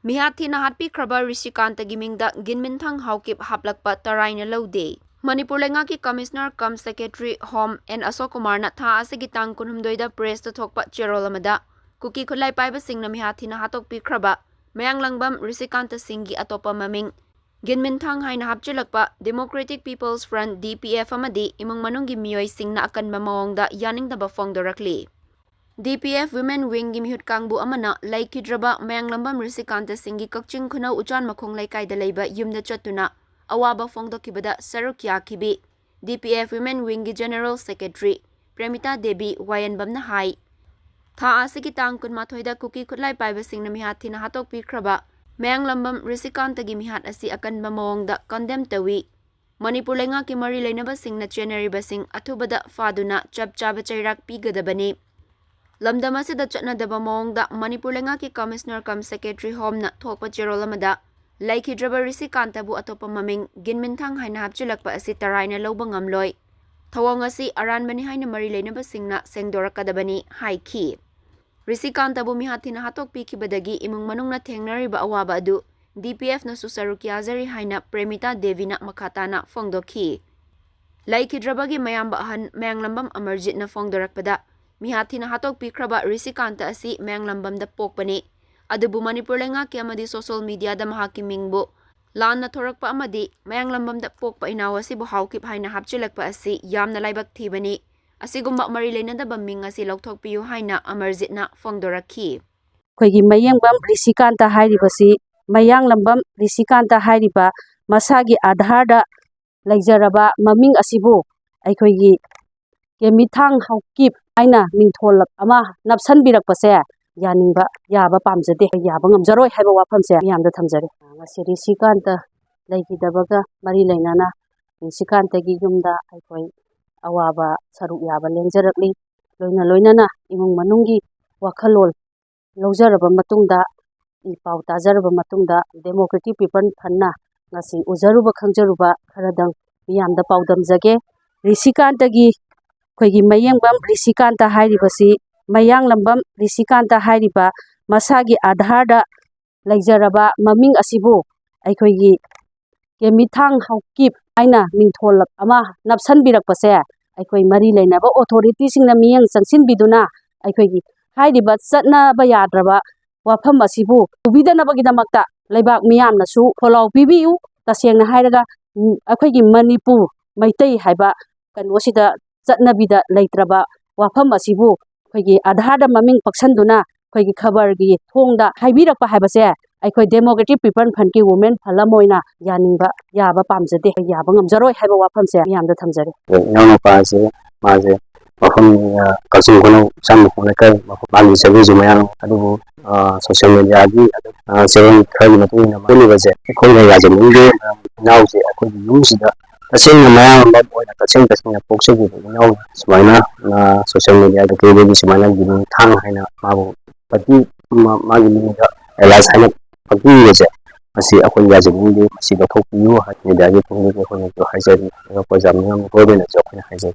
Mihat Thina Hatpikhraba Rishikanta Mingda Ginminthang Haokip Haplakpa Taraina Loude. Manipur Lengaki Commissioner cum Secretary Home and Asok Kumar na tha asigi tang kunhumdoida press to thokpa cherol amada kuki khulai paiba singna Mihat Thina Hatpikhraba mayang langbam Rishikanta Singhi atopa maming Ginminthang haina hapchilakpa Democratic People's Front DPF amadi imung manunggi miyoi singna akanba mawongda yaningdaba FONGDORAKLI. DPF Women Wing Mihat Kangbu amana laikidraba mayang lambam Rishikanta Singhi kakching khunau uchan makhong laikaida leiba yumda chatuna awaba fongdokibada saruk yakibi. DPF Women Wing General Secretary Premita Devi Wayanbamna hai tha asigi tang kunmathoida kuki khutlai paiba singna Mihat Thina Hatpikhraba mayang lambam Rishikanta gi mihat asi akanba mawongda condemn tawi. Manipur lengaki mari leinaba singna cheneriba sing athubada faduna chap chaba chairak pigadabani. Lamdam asida chatnadaba mawongda Manipur lengaki Commissioner cum Secretary Home na thokpa cherol amada laikidraba Rishikanta bu atopa maming Ginminthang haina hapchilakpa asi Taraina Loude ngamloi. Thawang asi aranbani haina mari leinaba singna sengdorakadabani haiki. Rishikanta bu Mihat Thina Hatpikhrabadagi imung manungna thengnariba awaba adu DPF na susaruk yazari haina Premita Devi na makatana fongdokhi. Laikidrabagi mayamba ahan mayang lambam Amarjit na fongdorakpada Mihat Thina Hatpikhraba Rishikanta asi mayang lambamda pokpani. Adubu Manipur lengaki amadi social media da mahaki mingbu lan na thorakpa amadi mayang lambamda pokpa inawa si bu Haokip haina hapchilakpa asi yamna laibak thibani. Asigumba mari leinadaba ming asi lauthokpiyu haina Amarjit na fongdorakhi. Koigi mayangbam Rishikanta hairibasi mayang lambam Rishikanta hairiba masagi adharda laijaraba maming asibu aikoigi Ginminthang Haokip aina mingtholak ama napsanbirakpase yaningba yaba pamjade yaba ngamjaroi haiba wafamse miyamda thamjare ngasi Rishikanta laigidabaga mari leinana Rishikanta gi yumda aikoi awaba saruk yaba lengjarakli loinana imung manunggi wakhalol laujaraba matungda ipau tajaraba matungda Democratic People Fund ngasi ujaruba khangjaruba kharadang miyamda paudamjage Rishikanta gi koigi mayangbam Rishikanta hairibasi mayang lambam Rishikanta hairiba masagi adharda laijaraba maming asibu aikoigi Ginminthang Haokip aina mingtholak ama napsanbirakpase aikoi mari leinaba authority singna miyang changsinbiduna aikoigi hairiba chatnaba yadraba wafam asibu ubidanabagidamakta leibak miyamnasu follow pibiu tasengna hairaga aikoigi Manipur maitai haiba kanosida chatnabida leitraba wafam asibu koigi adharda maming paksanduna koigi khabargi thongda haibirakpa haibase aikoi Democratic People Fund ki women phalamoina yaningba yaba pamjade yaba ngamjaroi haiba wafamse miyamda thamjare nang paase maase wafam kalsing kono sam khone kai mali sabu jumayang adu social media gi seven khali matuna mali baje khoi ga yaje munge nauje akoi yumsida tasing mayang ba oina tasing poksebu nau sumaina social media da ke bi sumaina Ginminthang haina mabu pati magi minga elas haina pati baje asi akoi yaje munge asi da thokpiyu ha media gi thongni ko khone jo haijari ko jamna ko bena jo khone haijari